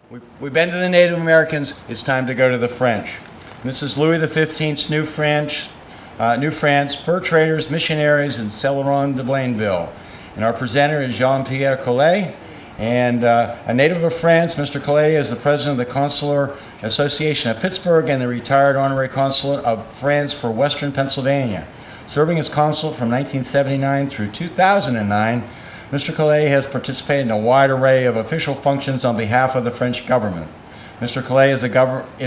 We've been to the Native Americans. It's time to go to the French. This is Louis XV's New France, fur traders, missionaries, and Celeron de Blainville. And our presenter is Jean-Pierre Collet. And a native of France, Mr. Collet is the president of the Consular Association of Pittsburgh and the retired honorary consulate of France for Western Pennsylvania. Serving as consul from 1979 through 2009, Mr. Collet has participated in a wide array of official functions on behalf of the French government. Mr. Collet is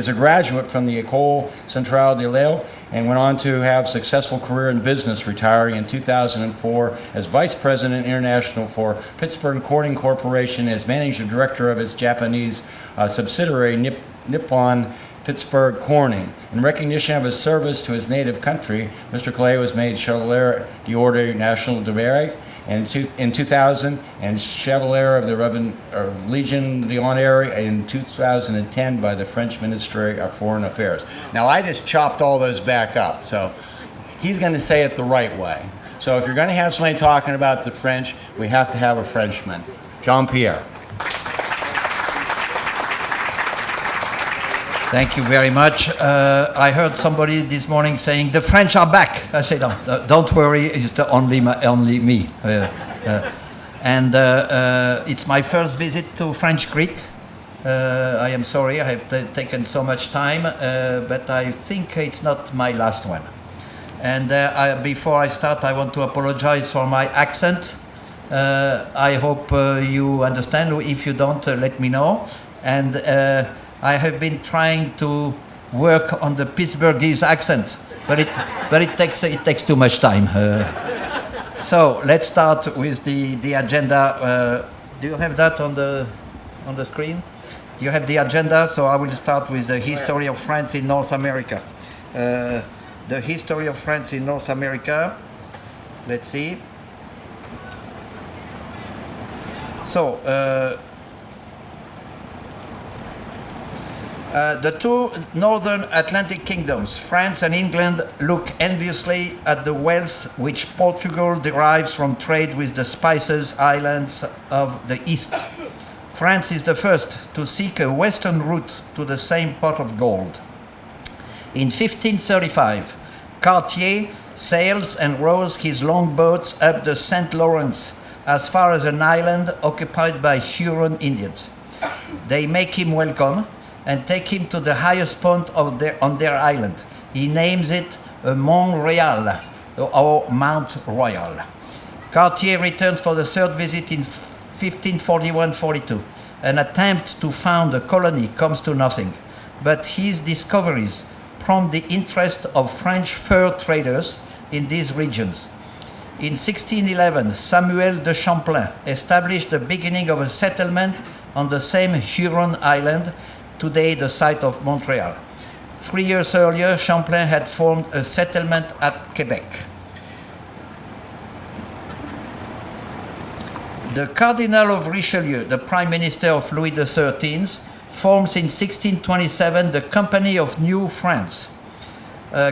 a graduate from the École Centrale de Lille and went on to have a successful career in business, retiring in 2004 as Vice President International for Pittsburgh Corning Corporation as Managing Director of its Japanese subsidiary Nippon Pittsburgh Corning. In recognition of his service to his native country, Mr. Collet was made Chevalier d'Ordre National de Mérite in 2000 and Chevalier of the Legion d'Honneur in 2010 by the French Ministry of Foreign Affairs. Now, I just chopped all those back up, so he's going to say it the right way. So if you're going to have somebody talking about the French, we have to have a Frenchman. Jean-Pierre. Thank you very much. I heard somebody this morning saying the French are back. I said, no, don't worry, it's only me. And it's my first visit to French Creek. I am sorry I have taken so much time, but I think it's not my last one. And before I start, I want to apologize for my accent. I hope you understand. If you don't, let me know. And I have been trying to work on the Pittsburghese accent, but it takes too much time. So let's start with the agenda. Do you have that on the screen? Do you have the agenda? So I will start with the history of France in North America. The history of France in North America. Let's see. So. The two northern Atlantic kingdoms, France and England, look enviously at the wealth which Portugal derives from trade with the spices islands of the East. France is the first to seek a western route to the same pot of gold. In 1535, Cartier sails and rows his longboats up the St. Lawrence as far as an island occupied by Huron Indians. They make him welcome and take him to the highest point on their island. He names it Mont Royal, or Mount Royal. Cartier returns for the third visit in 1541-42. An attempt to found a colony comes to nothing, but his discoveries prompt the interest of French fur traders in these regions. In 1611, Samuel de Champlain established the beginning of a settlement on the same Huron island, today the site of Montreal. 3 years earlier, Champlain had formed a settlement at Quebec. The Cardinal of Richelieu, the Prime Minister of Louis XIII, forms in 1627 the Company of New France,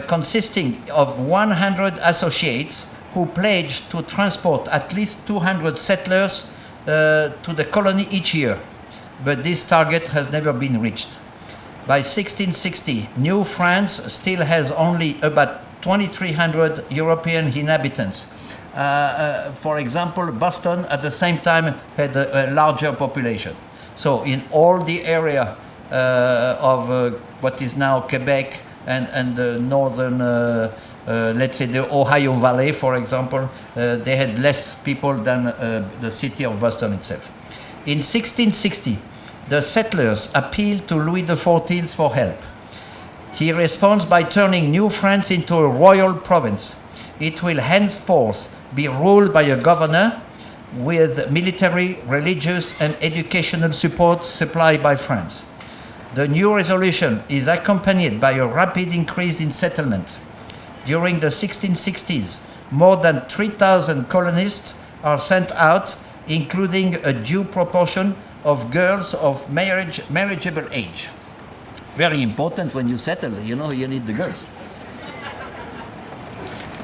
consisting of 100 associates who pledged to transport at least 200 settlers to the colony each year. But this target has never been reached. By 1660, New France still has only about 2,300 European inhabitants. For example, Boston at the same time had a larger population. So in all the area of what is now Quebec and the northern, let's say the Ohio Valley, for example, they had less people than the city of Boston itself. In 1660, the settlers appealed to Louis XIV for help. He responds by turning New France into a royal province. It will henceforth be ruled by a governor with military, religious, and educational support supplied by France. The new resolution is accompanied by a rapid increase in settlement. During the 1660s, more than 3,000 colonists are sent out, including a due proportion of girls of marriageable age. Very important when you settle, you need the girls.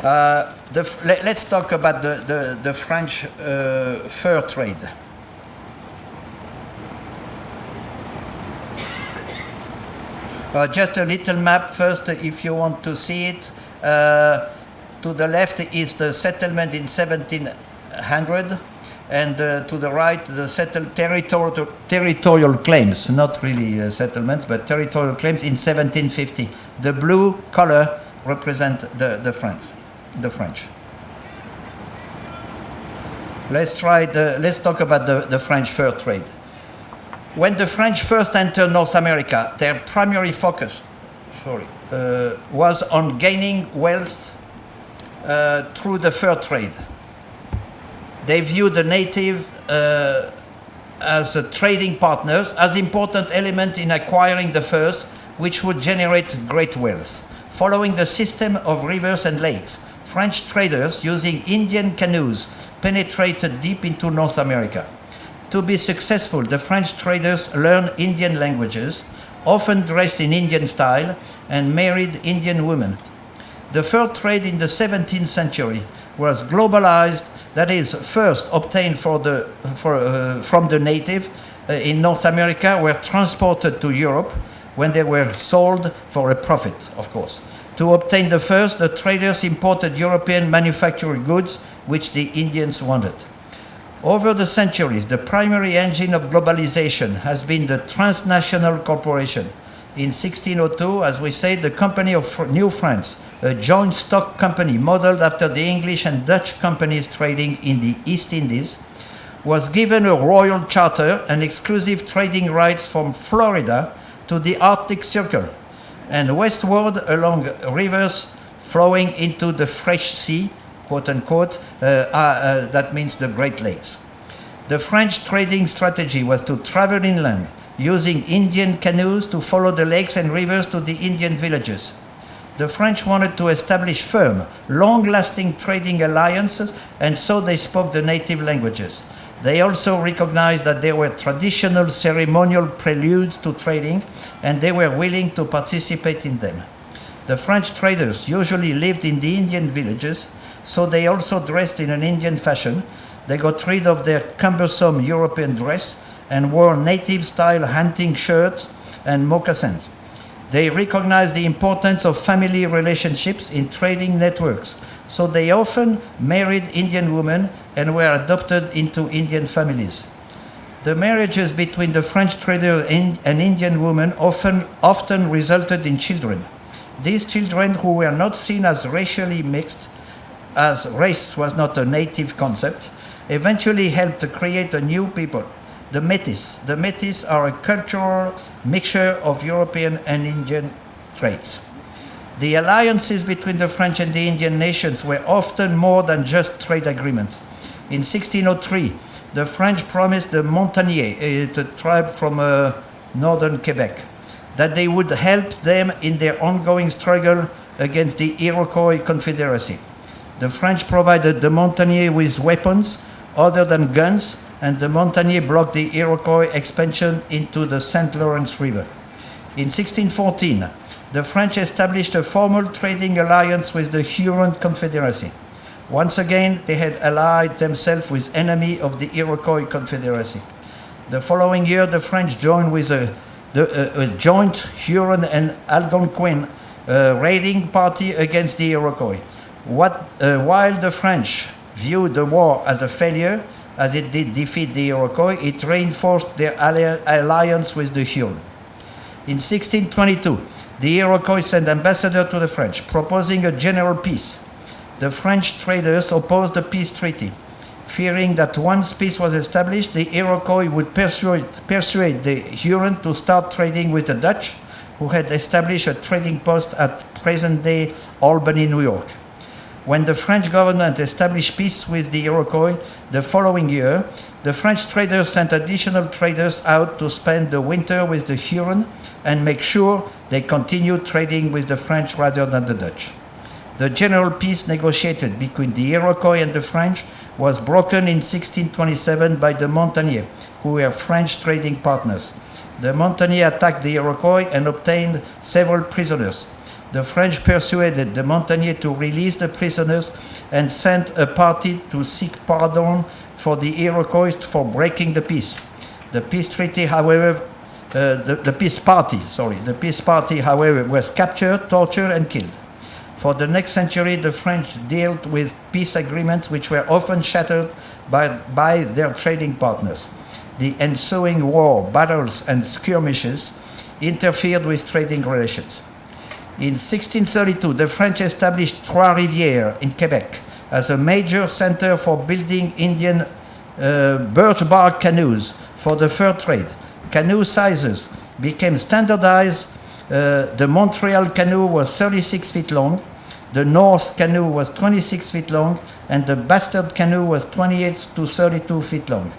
Let's talk about the French fur trade. Just a little map first, if you want to see it. To the left is the settlement in 1700, and to the right, the settled territorial claims, not really settlements, but territorial claims in 1750. The blue color represent the French. Let's talk about the French fur trade. When the French first entered North America, their primary focus was on gaining wealth through the fur trade. They viewed the native as trading partners, as important element in acquiring the furs, which would generate great wealth. Following the system of rivers and lakes, French traders using Indian canoes penetrated deep into North America. To be successful, the French traders learned Indian languages, often dressed in Indian style, and married Indian women. The fur trade in the 17th century was globalized, that is, first obtained from the native in North America, were transported to Europe when they were sold for a profit, of course. To obtain the furs, the traders imported European manufactured goods, which the Indians wanted. Over the centuries, the primary engine of globalization has been the transnational corporation. In 1602, as we said, the Company of New France, a joint stock company modeled after the English and Dutch companies trading in the East Indies, was given a royal charter and exclusive trading rights from Florida to the Arctic Circle and westward along rivers flowing into the fresh sea, quote unquote, that means the Great Lakes. The French trading strategy was to travel inland, using Indian canoes to follow the lakes and rivers to the Indian villages. The French wanted to establish firm, long-lasting trading alliances, and so they spoke the native languages. They also recognized that there were traditional ceremonial preludes to trading, and they were willing to participate in them. The French traders usually lived in the Indian villages, so they also dressed in an Indian fashion. They got rid of their cumbersome European dress and wore native-style hunting shirts and moccasins. They recognized the importance of family relationships in trading networks, so they often married Indian women and were adopted into Indian families. The marriages between the French trader and Indian women often resulted in children. These children, who were not seen as racially mixed, as race was not a native concept, eventually helped to create a new people, the Métis. The Métis are a cultural mixture of European and Indian traits. The alliances between the French and the Indian nations were often more than just trade agreements. In 1603, the French promised the Montagnais, a tribe from northern Quebec, that they would help them in their ongoing struggle against the Iroquois Confederacy. The French provided the Montagnais with weapons other than guns, and the Montagnais blocked the Iroquois expansion into the St. Lawrence River. In 1614, the French established a formal trading alliance with the Huron Confederacy. Once again, they had allied themselves with enemy of the Iroquois Confederacy. The following year, the French joined with a joint Huron and Algonquin raiding party against the Iroquois. While the French viewed the war as a failure, as it did defeat the Iroquois, it reinforced their alliance with the Huron. In 1622, the Iroquois sent ambassador to the French, proposing a general peace. The French traders opposed the peace treaty, fearing that once peace was established, the Iroquois would persuade the Huron to start trading with the Dutch, who had established a trading post at present-day Albany, New York. When the French government established peace with the Iroquois the following year, the French traders sent additional traders out to spend the winter with the Huron and make sure they continued trading with the French rather than the Dutch. The general peace negotiated between the Iroquois and the French was broken in 1627 by the Montagnais, who were French trading partners. The Montagnais attacked the Iroquois and obtained several prisoners. The French persuaded the Montagnais to release the prisoners and sent a party to seek pardon for the Iroquois for breaking the peace. The peace treaty, however, the peace party, the peace party, however, was captured, tortured, and killed. For the next century, the French dealt with peace agreements which were often shattered by their trading partners. The ensuing war, battles, and skirmishes interfered with trading relations. In 1632, the French established Trois-Rivières in Quebec as a major center for building Indian birch bark canoes for the fur trade. Canoe sizes became standardized. The Montreal canoe was 36 feet long, the North canoe was 26 feet long, and the Bastard canoe was 28 to 32 feet long.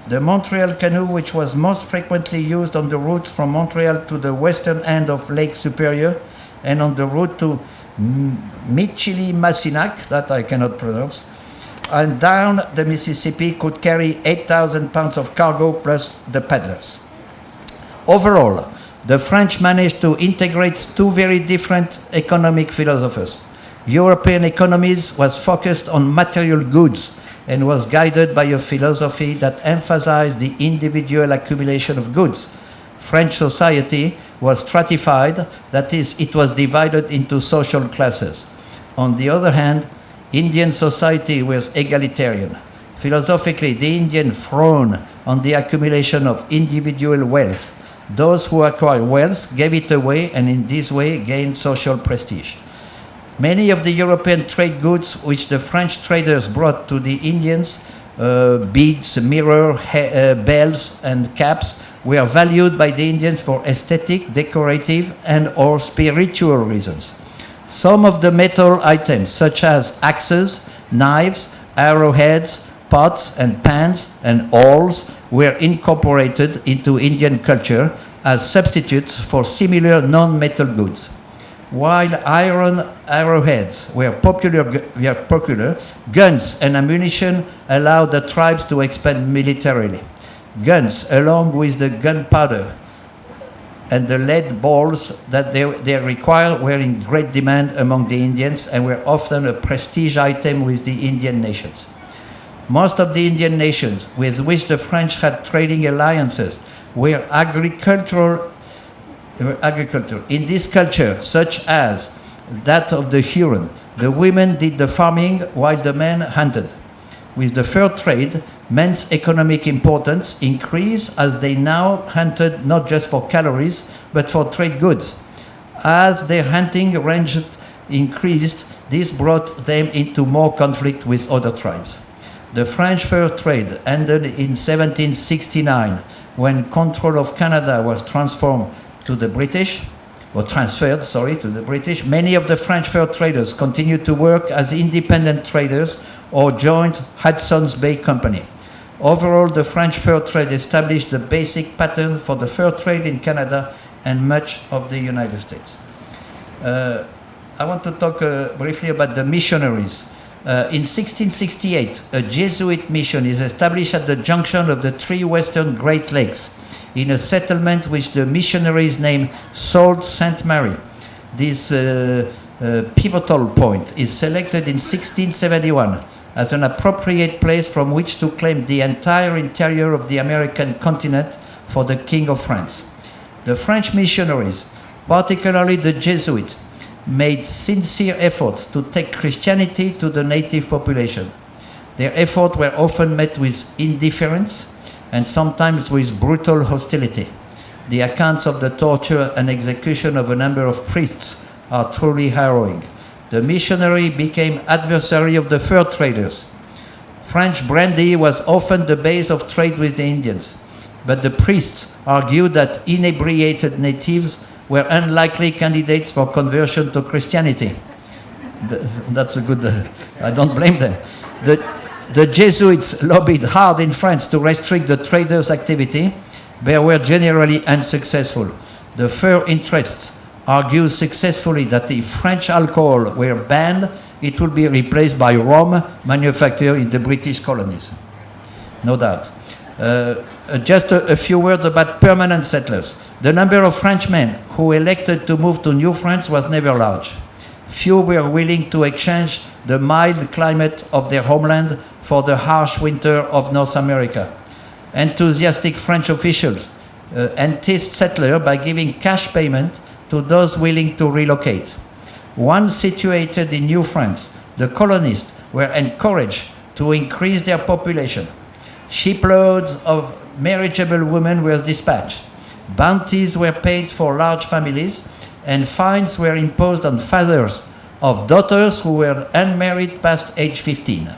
The Montreal canoe, which was most frequently used on the route from Montreal to the western end of Lake Superior and on the route to Michilimackinac, that I cannot pronounce, and down the Mississippi, could carry 8,000 pounds of cargo plus the paddlers. Overall, the French managed to integrate two very different economic philosophers. European economies was focused on material goods and was guided by a philosophy that emphasized the individual accumulation of goods. French society was stratified, that is, it was divided into social classes. On the other hand, Indian society was egalitarian. Philosophically, the Indian frowned on the accumulation of individual wealth. Those who acquired wealth gave it away and in this way gained social prestige. Many of the European trade goods which the French traders brought to the Indians, beads, mirrors, bells, and caps, were valued by the Indians for aesthetic, decorative, and or spiritual reasons. Some of the metal items, such as axes, knives, arrowheads, pots and pans, and awls, were incorporated into Indian culture as substitutes for similar non-metal goods. While iron arrowheads were popular, guns and ammunition allowed the tribes to expand militarily. Guns, along with the gunpowder and the lead balls that they required, were in great demand among the Indians and were often a prestige item with the Indian nations. Most of the Indian nations with which the French had trading alliances were agriculture. In this culture, such as that of the Huron, the women did the farming while the men hunted. With the fur trade, men's economic importance increased as they now hunted not just for calories, but for trade goods. As their hunting range increased, this brought them into more conflict with other tribes. The French fur trade ended in 1769, when control of Canada was transferred to the British. Many of the French fur traders continued to work as independent traders or joined Hudson's Bay Company. Overall, the French fur trade established the basic pattern for the fur trade in Canada and much of the United States. I want to talk briefly about the missionaries. In 1668, a Jesuit mission is established at the junction of the three western Great Lakes in a settlement which the missionaries named Sault Ste. Marie. This pivotal point is selected in 1671 as an appropriate place from which to claim the entire interior of the American continent for the King of France. The French missionaries, particularly the Jesuits, made sincere efforts to take Christianity to the native population. Their efforts were often met with indifference and sometimes with brutal hostility. The accounts of the torture and execution of a number of priests are truly harrowing. The missionary became adversary of the fur traders. French brandy was often the base of trade with the Indians, but the priests argued that inebriated natives were unlikely candidates for conversion to Christianity. That's a good, I don't blame them. The Jesuits lobbied hard in France to restrict the traders' activity, but were generally unsuccessful. The fur interests argued successfully that if French alcohol were banned, it would be replaced by rum manufactured in the British colonies. No doubt. Just a few words about permanent settlers. The number of Frenchmen who elected to move to New France was never large. Few were willing to exchange the mild climate of their homeland for the harsh winter of North America. Enthusiastic French officials enticed settlers by giving cash payment to those willing to relocate. Once situated in New France, the colonists were encouraged to increase their population. Shiploads of marriageable women were dispatched. Bounties were paid for large families, and fines were imposed on fathers of daughters who were unmarried past age 15.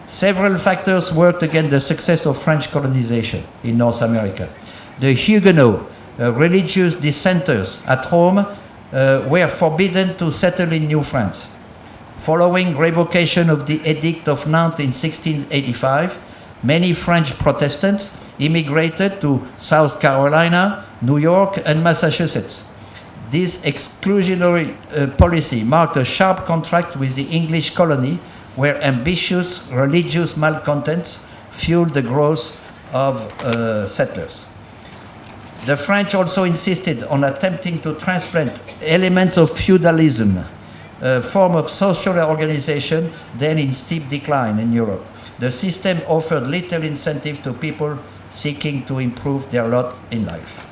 Several factors worked against the success of French colonization in North America. The Huguenots, religious dissenters at Rome, were forbidden to settle in New France. Following revocation of the Edict of Nantes in 1685, many French Protestants immigrated to South Carolina, New York, and Massachusetts. This exclusionary policy marked a sharp contrast with the English colony, where ambitious religious malcontents fueled the growth of settlers. The French also insisted on attempting to transplant elements of feudalism, a form of social organization then in steep decline in Europe. The system offered little incentive to people seeking to improve their lot in life.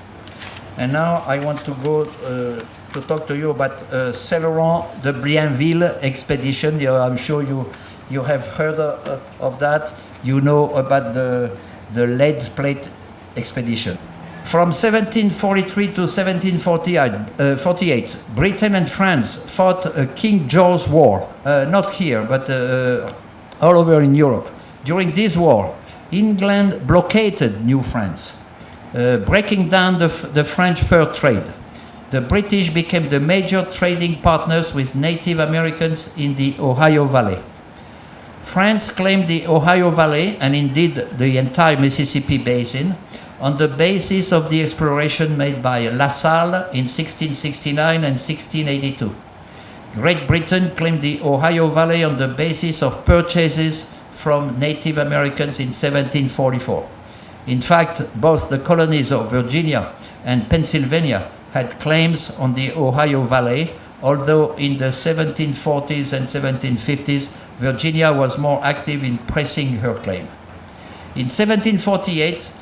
And now I want to go to talk to you about Celeron, the Blainville expedition. I'm sure you have heard of that. You know about the lead plate expedition. From 1743 to 1748, Britain and France fought a King George War, not here, but all over in Europe. During this war, England blockaded New France, breaking down the French fur trade. The British became the major trading partners with Native Americans in the Ohio Valley. France claimed the Ohio Valley, and indeed the entire Mississippi Basin, on the basis of the exploration made by La Salle in 1669 and 1682. Great Britain claimed the Ohio Valley on the basis of purchases from Native Americans in 1744. In fact, both the colonies of Virginia and Pennsylvania had claims on the Ohio Valley, although in the 1740s and 1750s, Virginia was more active in pressing her claim. In 1748,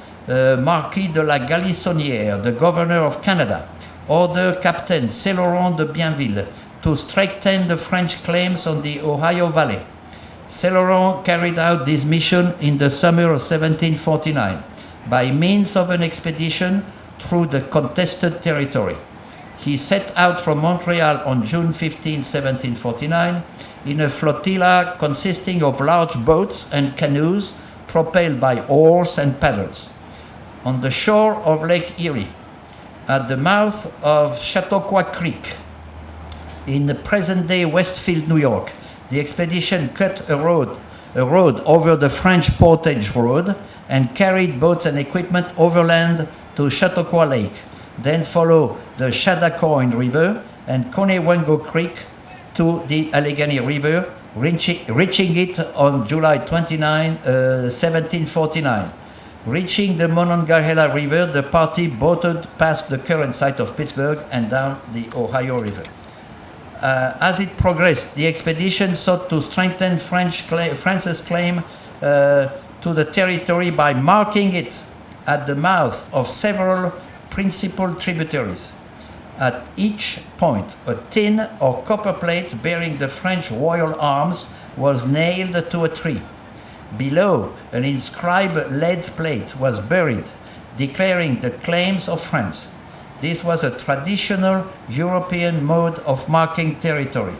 Marquis de la Galissonière, the governor of Canada, ordered Captain Celeron de Blainville to strengthen the French claims on the Ohio Valley. Celeron carried out this mission in the summer of 1749 by means of an expedition through the contested territory. He set out from Montreal on June 15, 1749, in a flotilla consisting of large boats and canoes propelled by oars and paddles. On the shore of Lake Erie, at the mouth of Chautauqua Creek, in the present-day Westfield, New York, the expedition cut a road over the French Portage Road and carried boats and equipment overland to Chautauqua Lake, then follow the Chautauqua River and Conewango Creek to the Allegheny River, reaching it on July 29, 1749. Reaching the Monongahela River, the party boated past the current site of Pittsburgh and down the Ohio River. As it progressed, the expedition sought to strengthen France's claim to the territory by marking it at the mouth of several principal tributaries. At each point, a tin or copper plate bearing the French royal arms was nailed to a tree. Below, an inscribed lead plate was buried, declaring the claims of France. This was a traditional European mode of marking territory,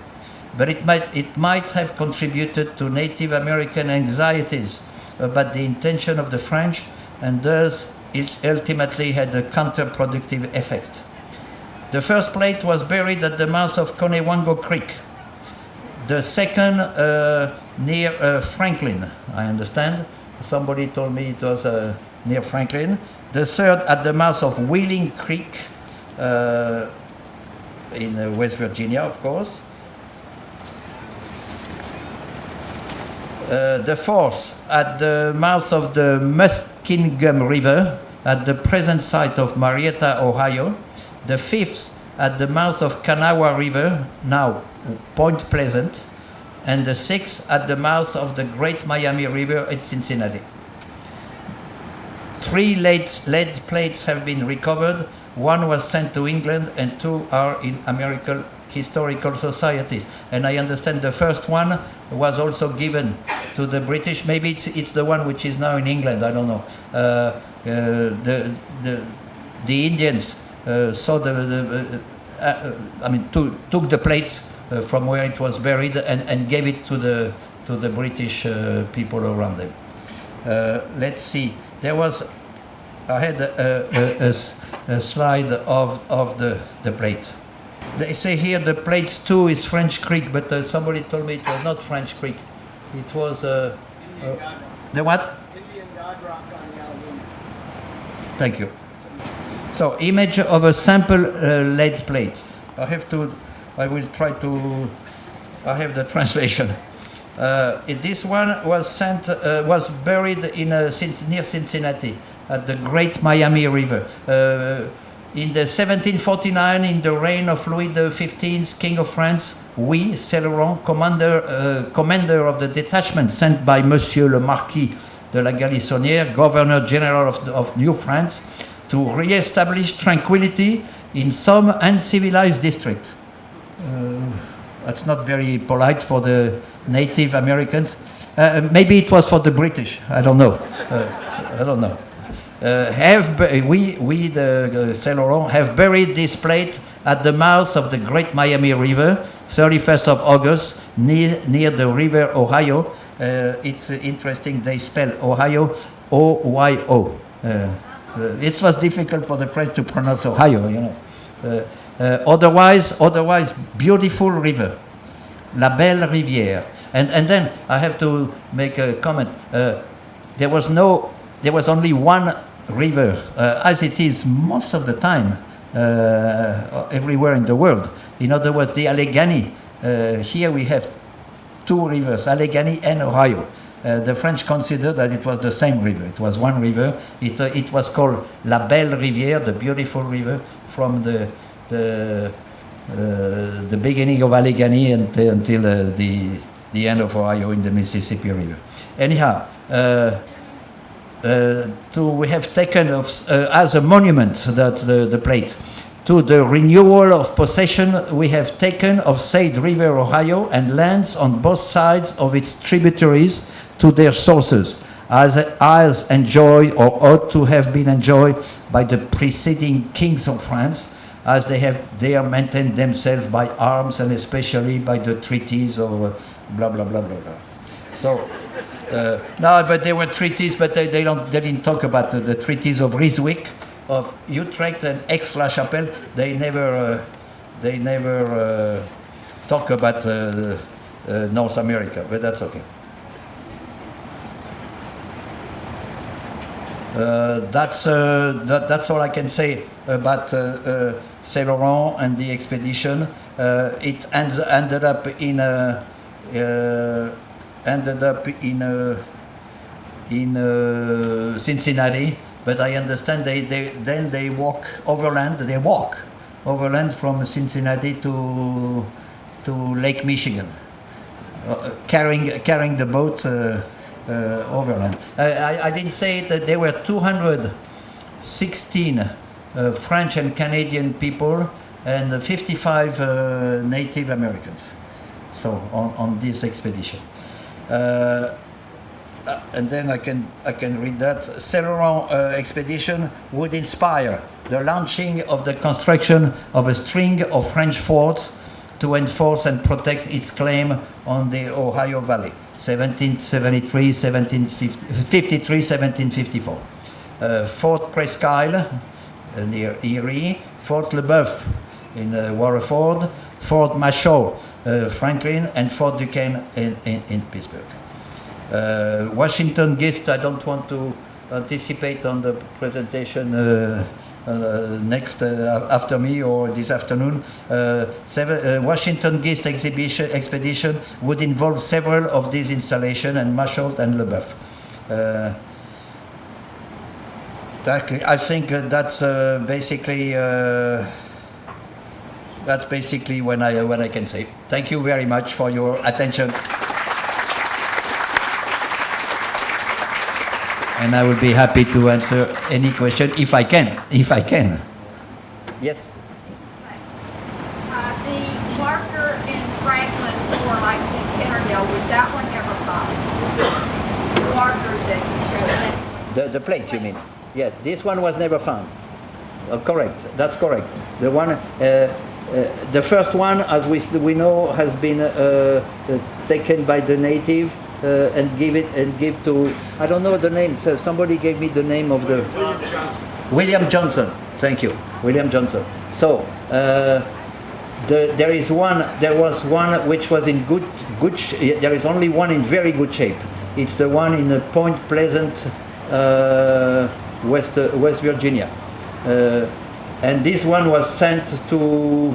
but it might have contributed to Native American anxieties about the intention of the French, and thus it ultimately had a counterproductive effect. The first plate was buried at the mouth of Conewango Creek. The second near Franklin, I understand. Somebody told me it was near Franklin. The third at the mouth of Wheeling Creek in West Virginia, of course. The fourth at the mouth of the Muskingum River at the present site of Marietta, Ohio. The fifth at the mouth of Kanawha River, now Point Pleasant. And the sixth at the mouth of the Great Miami River at Cincinnati. 3 lead plates have been recovered. 1 was sent to England, and 2 are in American historical societies. And I understand the first one was also given to the British. Maybe it's the one which is now in England. I don't know. The Indians saw took the plates from where it was buried and gave it to the British people around them. Let's see. I had a slide of the plate. They say here the plate 2 is French Creek, but somebody told me it was not French Creek. It was the what? Indian God Rock on the album. Thank you. So, image of a sample lead plate. I will try to. I have the translation. This one was buried near Cincinnati at the Great Miami River. In the 1749, in the reign of Louis XV, King of France, Celeron, commander of the detachment sent by Monsieur le Marquis de la Galissonnière, Governor General of New France, to re-establish tranquility in some uncivilized district. That's not very polite for the Native Americans. Maybe it was for the British. I don't know. The Celeron have buried this plate at the mouth of the Great Miami River, 31st of August, near the river Ohio. It's interesting, they spell Ohio, O-Y-O. It was difficult for the French to pronounce Ohio, you know. Otherwise, beautiful river, La Belle Rivière. And then I have to make a comment. There was only one river, as it is most of the time everywhere in the world. In other words, the Allegheny. Here we have 2 rivers, Allegheny and Ohio. The French considered that it was the same river. It was one river. It was called La Belle Rivière, the beautiful river, from the beginning of Allegheny until the end of Ohio in the Mississippi River. Anyhow, we have taken as a monument that the plate to the renewal of possession we have taken of said river Ohio and lands on both sides of its tributaries to their sources, as enjoyed or ought to have been enjoyed by the preceding kings of France, as they have there maintained themselves by arms and especially by the treaties of blah blah blah blah blah. So no, but there were treaties, but they didn't talk about the treaties of Ryswick, of Utrecht and Aix-la-Chapelle. They never talk about North America, but that's okay. That's all I can say about Celeron and the expedition. It ended up in Cincinnati, but I understand they walk overland from Cincinnati to Lake Michigan, carrying the boat overland. I didn't say that there were 216 French and Canadian people and 55 Native Americans. So on this expedition. And then I can read that. Celeron expedition would inspire the launching of the construction of a string of French forts to enforce and protect its claim on the Ohio Valley, 1773, 1753, 1754. Fort Presqu'Isle near Erie, Fort Le Boeuf in Waterford, Fort Machault, Franklin, and Fort Duquesne in Pittsburgh. Washington gift, I don't want to anticipate on the presentation next after me or this afternoon. Washington gift expedition would involve several of these installations and Machault and Le Boeuf. I think that's basically what I can say. Thank you very much for your attention. and I will be happy to answer any question if I can. If I can. Yes. The marker in Franklin or like in Kennerdale, was that one ever found? The marker that you showed. The plate, you mean? Yeah, this one was never found. Correct. That's correct. The one, the first one, as we know, has been taken by the native and give to, I don't know the name. So somebody gave me the name of the William Johnson. Thank you, William Johnson. So there was one which was in good. There is only one in very good shape. It's the one in Point Pleasant, West Virginia. And this one was sent to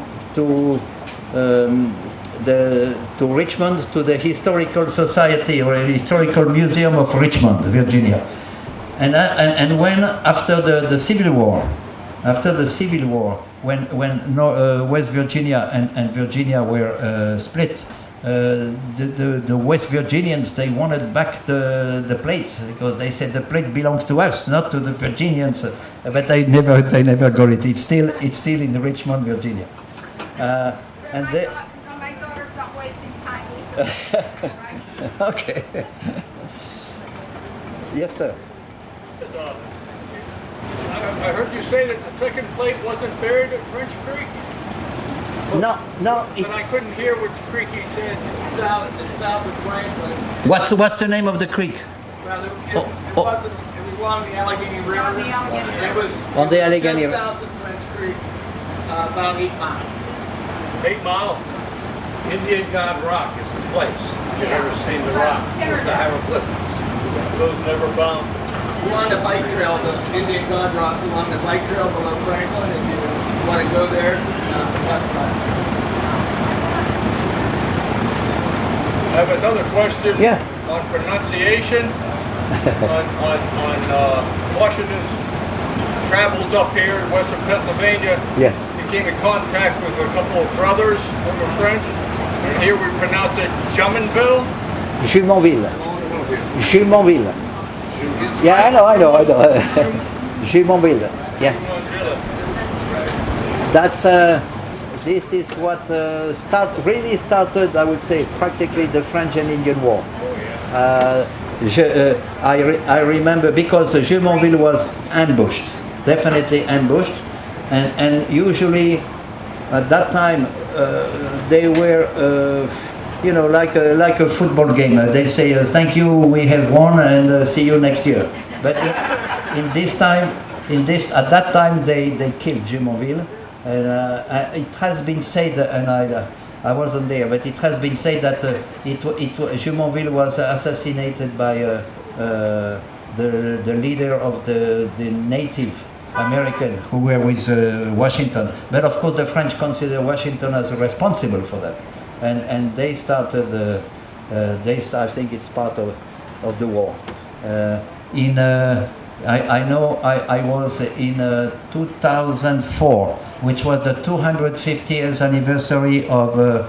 Richmond, to the Historical Society or Historical Museum of Richmond, Virginia. And when after the Civil War, when West Virginia and Virginia were split, the West Virginians, they wanted back the plates because they said the plate belongs to us, not to the Virginians. But they never got it. It's still in Richmond, Virginia. And they. My daughter's not wasting time. Right? Okay. Yes, sir. I heard you say that the second plate wasn't buried at French Creek? No. But I couldn't hear which creek he said. It's south of Franklin. What's the name of the creek? Well, it Oh. wasn't, it was along the Allegheny River. On the Allegheny River. It was On the Allegheny just River. south of French Creek, about 8 miles. 8 Mile? Indian God Rock is the place. You've Yeah. ever seen the rock with the hieroglyphics? Those never found. Along the bike trail, the Indian God Rocks along the bike trail below Franklin, if you want to go there, that's fine. I have another question. Yeah. On pronunciation. on Washington's travels up here in western Pennsylvania. Yes. He came in contact with a couple of brothers who were French. And here we pronounce it Jumonville. Jumonville. Yeah, I know. Jumonville. Yeah. That's this is what really started, I would say, practically the French and Indian War. I remember because Jumonville was ambushed, definitely ambushed, and usually at that time they were like a football game. They say thank you, we have won, and see you next year. But at that time they killed Jumonville, and it has been said, and I wasn't there, but it has been said that Jumonville was assassinated by the leader of the Native American who were with Washington. But of course the French consider Washington as responsible for that. And they started, I think it's part of the war. I know I was in 2004, which was the 250th anniversary of the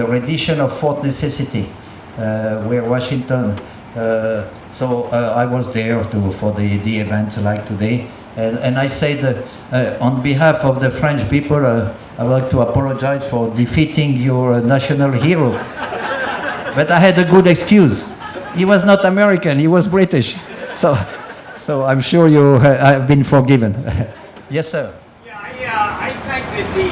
rendition of Fort Necessity, where Washington. So I was there for the event like today. And I said, on behalf of the French people, I would like to apologize for defeating your national hero. But I had a good excuse. He was not American, he was British. So I'm sure you have been forgiven. Yes, sir. I think that the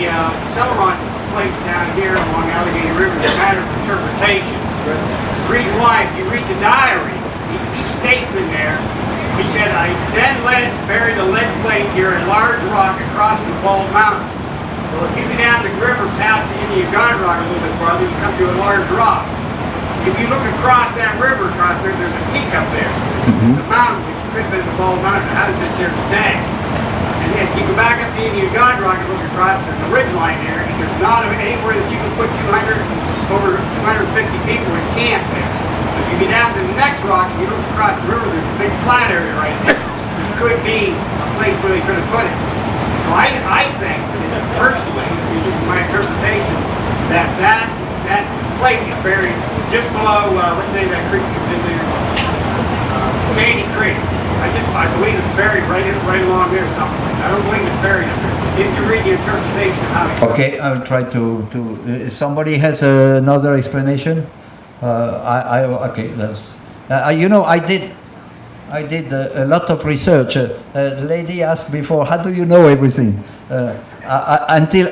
Celeron place down here along Allegheny River is a matter of interpretation. The reason why, if you read the diary, he states in there, he said, I then buried a lead plate here in Large Rock across the Bald Mountain. Well, if you go down the river past the Indian God Rock a little bit farther, you come to a Large Rock. If you look across that river across there, there's a peak up there. It's a mountain, which could have been the Bald Mountain, the house sits here today. And if you go back up the Indian God Rock and look across, there's a ridge line there, and there's not anywhere that you can put over 250 people in camp there. If you get down to the next rock and you look across the river, there's a big flat area right there, which could be a place where they could have put it. So I think, personally, it's just my interpretation, that plate is buried just below, what's the name of that creek that's in there? was 80 Creek. I believe it's buried right along there somewhere. I don't believe it's buried up there. If you read the interpretation of how it Okay, I'll try to. If somebody has another explanation, okay. That's you know, I did a lot of research. The lady asked before, how do you know everything? Until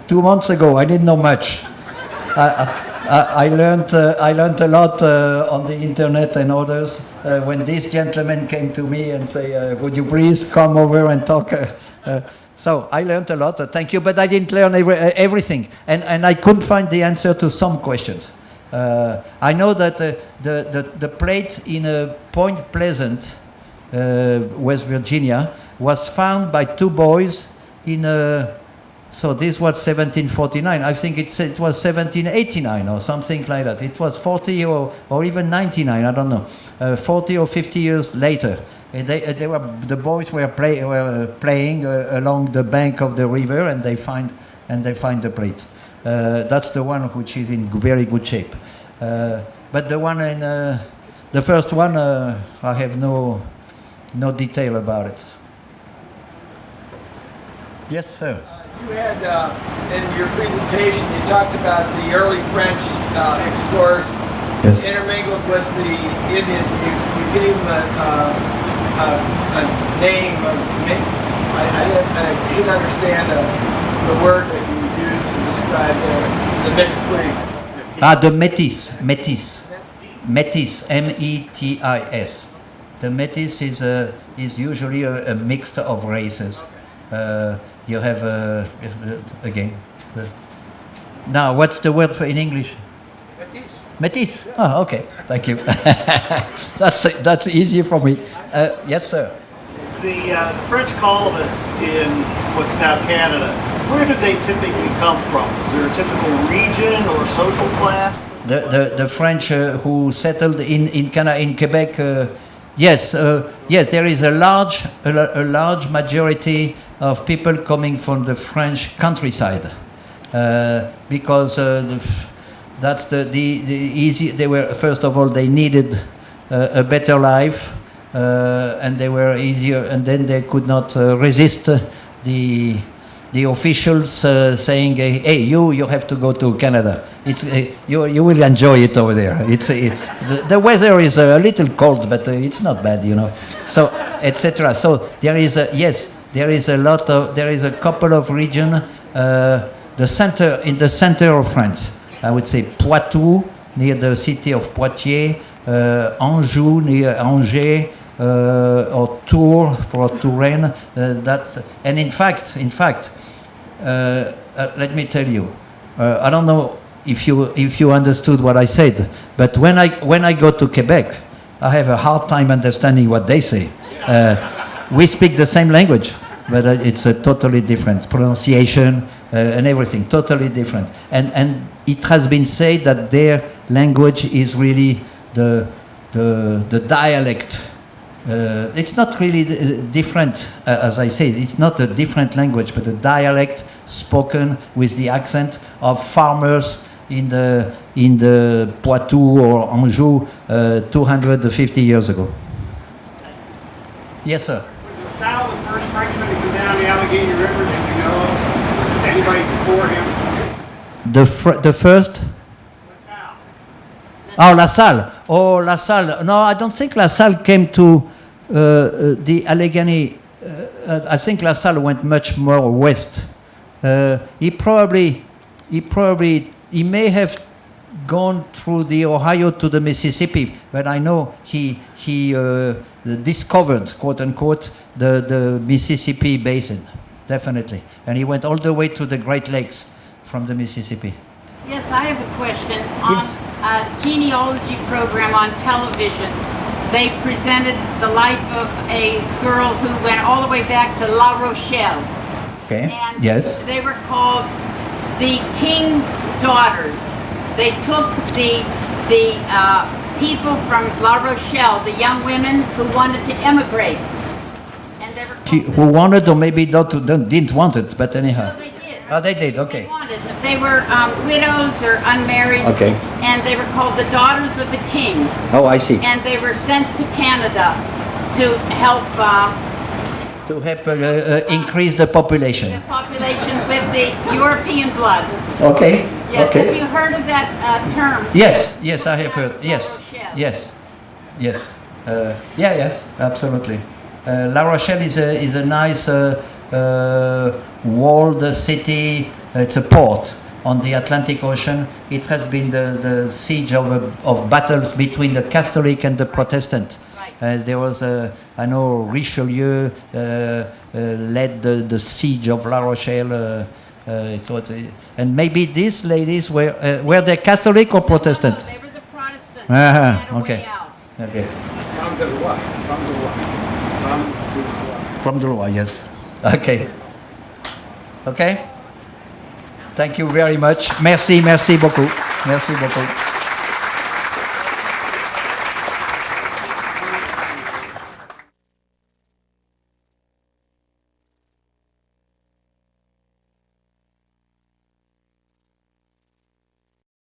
2 months ago, I didn't know much. I learned a lot on the internet and others when this gentleman came to me and say, would you please come over and talk? So I learned a lot, thank you, but I didn't learn everything. And I couldn't find the answer to some questions. I know that the plate in Point Pleasant, West Virginia, was found by two boys in so this was 1749. I think it was 1789 or something like that. It was 40 or even 99, I don't know, 40 or 50 years later. The boys were playing along the bank of the river, and they find the plate. That's the one which is in very good shape. But the one in the first one, I have no detail about it. Yes, sir. You had, in your presentation, you talked about the early French explorers intermingled with the Indians. You gave them a name. I didn't understand the word that you used to describe the mixed breed. The Métis. Métis, M-E-T-I-S. The Métis is usually a mix of races. You have again. Now, what's the word for in English? Métis. Métis. Oh, okay. Thank you. That's easier for me. Yes, sir. The French colonists in what's now Canada, where did they typically come from? Is there a typical region or social class? The French who settled in Canada, in Quebec. Yes, there is a large majority of people coming from the French countryside, because that's the easy. They were, first of all, they needed a better life, and they were easier, and then they could not resist the officials saying, "Hey, you have to go to Canada. It's you will enjoy it over there. The weather is a little cold, but it's not bad, you know." So, etc. So there is a couple of regions. In the center of France, I would say Poitou, near the city of Poitiers, Anjou near Angers, or Tours for Touraine. And in fact, let me tell you, I don't know if you understood what I said, but when I go to Quebec, I have a hard time understanding what they say. We speak the same language, but it's a totally different pronunciation and everything, totally different. And it has been said that their language is really the dialect. It's not really different, as I say. It's not a different language, but a dialect spoken with the accent of farmers in the Poitou or Anjou 250 years ago. Yes, sir. Was LaSalle the first Frenchman to come down the Allegheny River that you know of? Was anybody before him? The first? LaSalle. Oh, LaSalle. Oh, LaSalle. No, I don't think LaSalle came to the Allegheny. I think LaSalle went much more west. He may have gone through the Ohio to the Mississippi, but I know he discovered, quote unquote, the Mississippi basin, definitely. And he went all the way to the Great Lakes from the Mississippi. Yes, I have a question. On a genealogy program on television, they presented the life of a girl who went all the way back to La Rochelle. Okay. And yes. They were called the King's Daughters. They took the people from La Rochelle, the young women who wanted to emigrate. And they were Who wanted or maybe didn't want it, but anyhow. No, they did. Oh, they did. They Okay. wanted. They were widows or unmarried. Okay. And they were called the Daughters of the King. Oh, I see. And they were sent to Canada to help To help increase the population. the population with the European blood. Okay. Yes, Okay. have you heard of that term? Yes, yes, I have heard. Yes, Rochelle. yes, yes. Yes, absolutely. La Rochelle is a nice walled city. It's a port on the Atlantic Ocean. It has been the siege of battles between the Catholic and the Protestant. There was I know Richelieu led the siege of La Rochelle. And maybe these ladies were they Catholic or Protestant? No, they were the Protestants. Ah, They had a okay. way out. Okay. From the Loire. From the Loire. From the Loire. From the Loire, yes. Okay. Okay. Thank you very much. Merci beaucoup. Merci beaucoup.